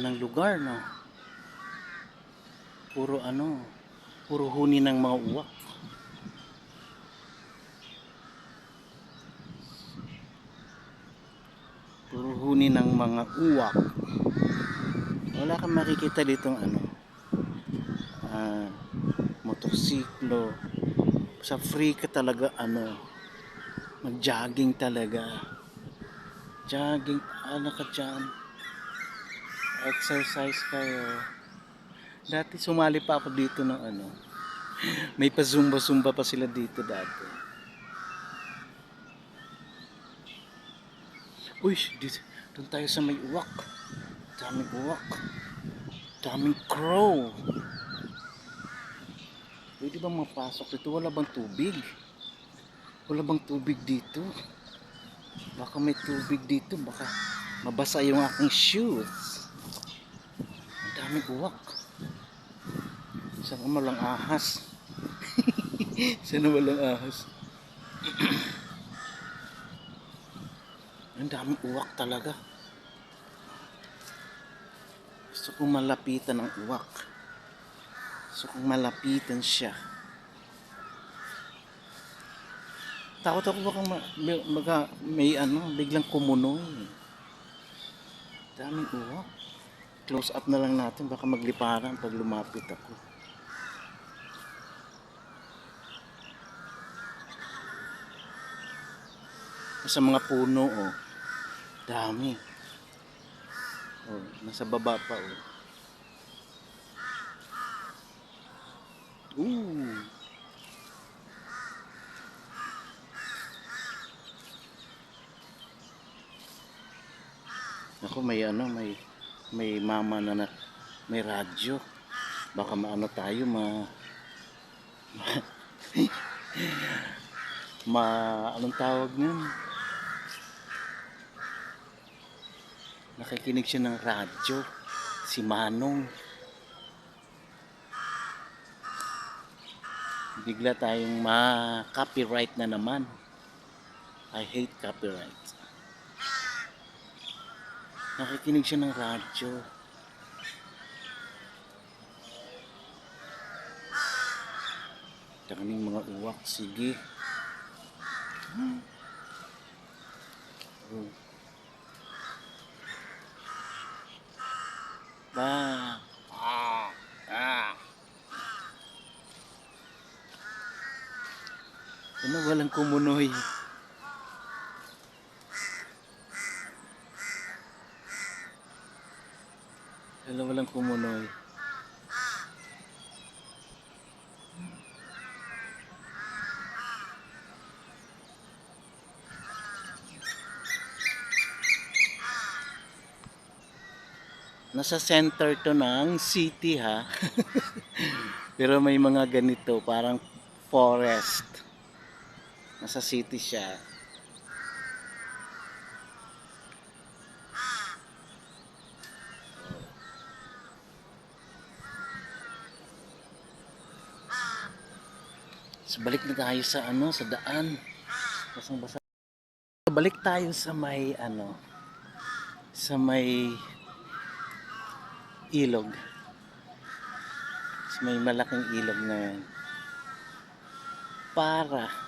ng lugar, no? Puro puro huni ng mga uwak. Puro huni ng mga uwak. Wala kang makikita ditong ah, motorsiklo. Sa free ka talaga mag-jogging talaga. Jogging, ka dyan. Exercise kayo. Dati sumali pa ako dito ng may pa zumba pa sila dito dati. Uy, doon tayo sa may uwak. Daming uwak. Daming crow. Pwede bang mapasok dito? Wala bang tubig? Wala bang tubig dito? Baka may tubig dito. Baka mabasa yung aking shoes. Ang daming uwak. Sana walang ahas. Sana walang ahas. Ang daming uwak talaga. Gusto kong malapitan ang uwak. Gusto kong malapitan siya. Takot ako baka may biglang kumunoy. Daming uwak. Close up na lang natin, baka magliparan pag lumapit ako. Sa mga puno, dami. Nasa baba pa, Ooh. Ako may mama na may radyo. Baka tayo anong tawag niyan? Nakikinig siya ng radyo. Si Manong. Bigla tayong ma-copyright na naman. I hate copyright. Nakikinig siya ng radyo. Daming mga uwak. Sige. Walang kumunoy. Walang kumunoy. Nasa center to ng city, ha. Pero may mga ganito, parang forest. Nasa city siya. So, balik na tayo sa sa daan. Basang-basa. Balik tayo sa may sa may ilog. Sa may malaking ilog na yan. Para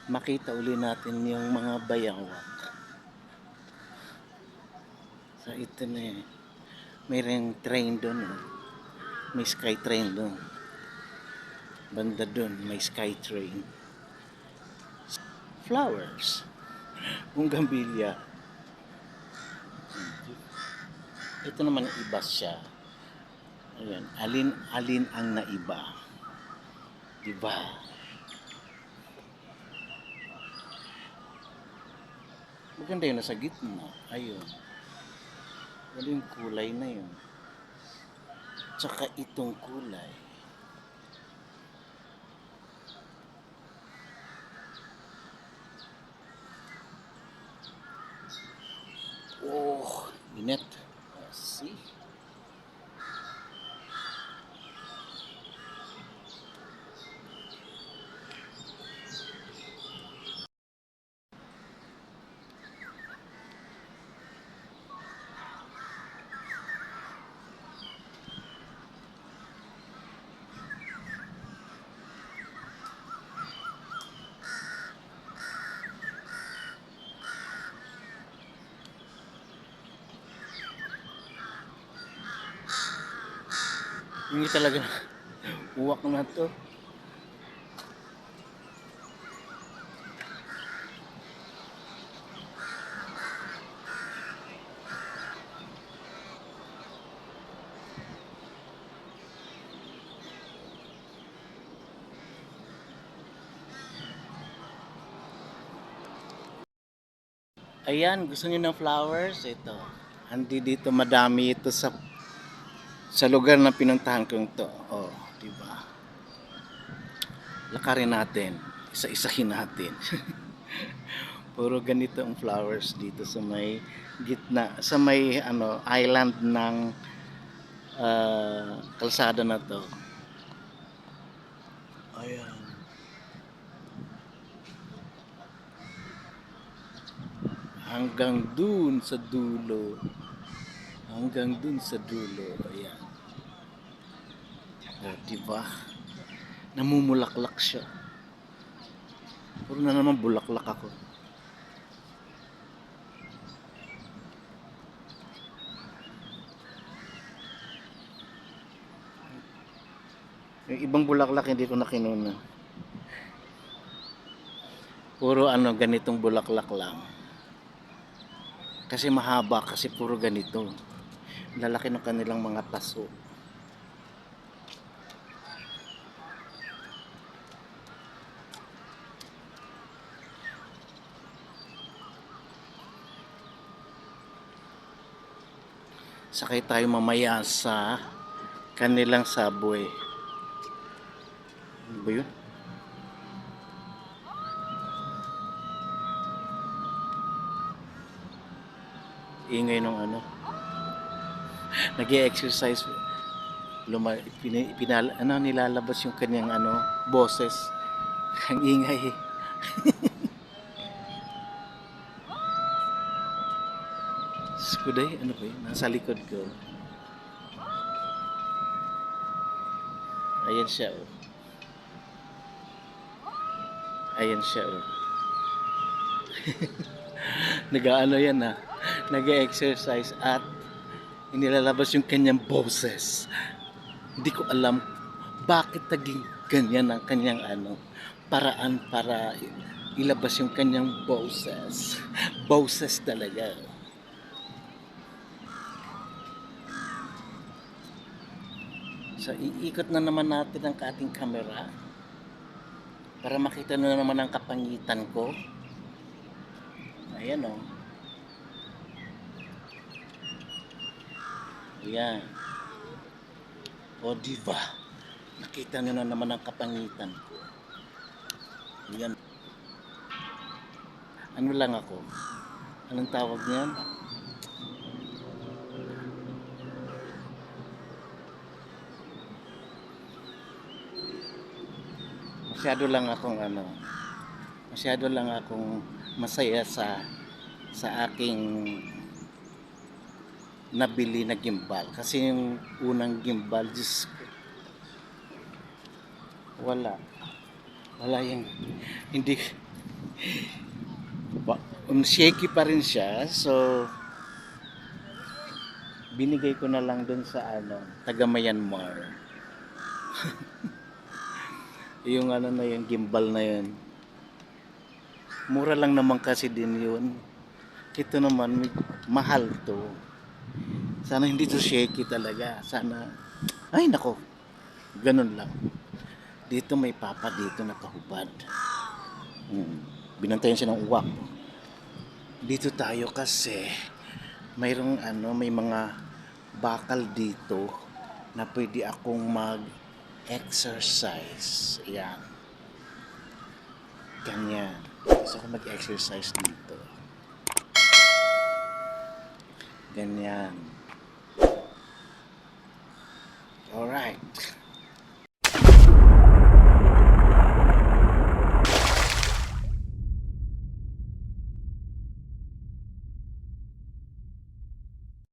makita uli natin yung mga bayawak. So ito na may ring train doon. May sky train doon. Banda doon may sky train. Flowers. Bougainvillea. Ito naman iba siya. Ayan, alin ang naiba. Diba? Maganda yun nasa gitna. Ayun. Wala yung kulay na yun. Tsaka itong kulay. Oh, init. See? Hindi talaga uwak na to. Ayan, gusto niyo ng flowers? Ito. Andi dito madami ito sa lugar na pinuntahan ko to. Oh, di ba? Lakarin natin. Isa-isahin natin. Puro ganito ang flowers dito sa may gitna, sa may island ng kalsada na to. Ayan. Hanggang dun sa dulo. Hanggang dun sa dulo. Ayan. O, diba? Namumulaklak siya. Puro na naman bulaklak ako. Yung ibang bulaklak hindi ko na kinuna. Puro ganitong bulaklak lang. Kasi mahaba, kasi puro ganito. Lalaki ng kanilang mga paso. Sakay tayo mamaya sa kanilang subway. Ano ba yun? Ingay nung nag-e-exercise. Nilalabas yung kanyang boses. Ang ingay. Skuday, ano ba yun? Nasa likod ko. Ayan siya, oh. Ayan siya, oh. Nag-ano yan, ha? Nag-exercise at inilalabas yung kanyang boses. Hindi ko alam bakit naging ganyan ang kanyang paraan para ilabas yung kanyang boses. Boses talaga. So, iikot na naman natin ang ating camera para makita na naman ang kapangitan ko. Ayan, oh. Ayan. O, diba? Nakita nyo na naman ang kapangitan ko. Ayan. Ano lang ako? Anong tawag niyan? Masyado lang akong masaya sa aking nabili na gimbal. Kasi yung unang gimbal, Diyos ko, wala yung hindi shaky pa rin siya. So binigay ko na lang dun sa taga Myanmar. Yung na yung gimbal na yun, mura lang naman kasi din yun. Ito naman mahal to. Sana hindi to shaky talaga. Sana, ay nako, ganun lang. Dito may papa dito nakahubad. Binantayan siya ng uwak. Dito tayo kasi mayroong may mga bakal dito na pwede akong mag-exercise. Ayan. Ganyan. Gusto ko mag-exercise dito. Ganyan. Alright.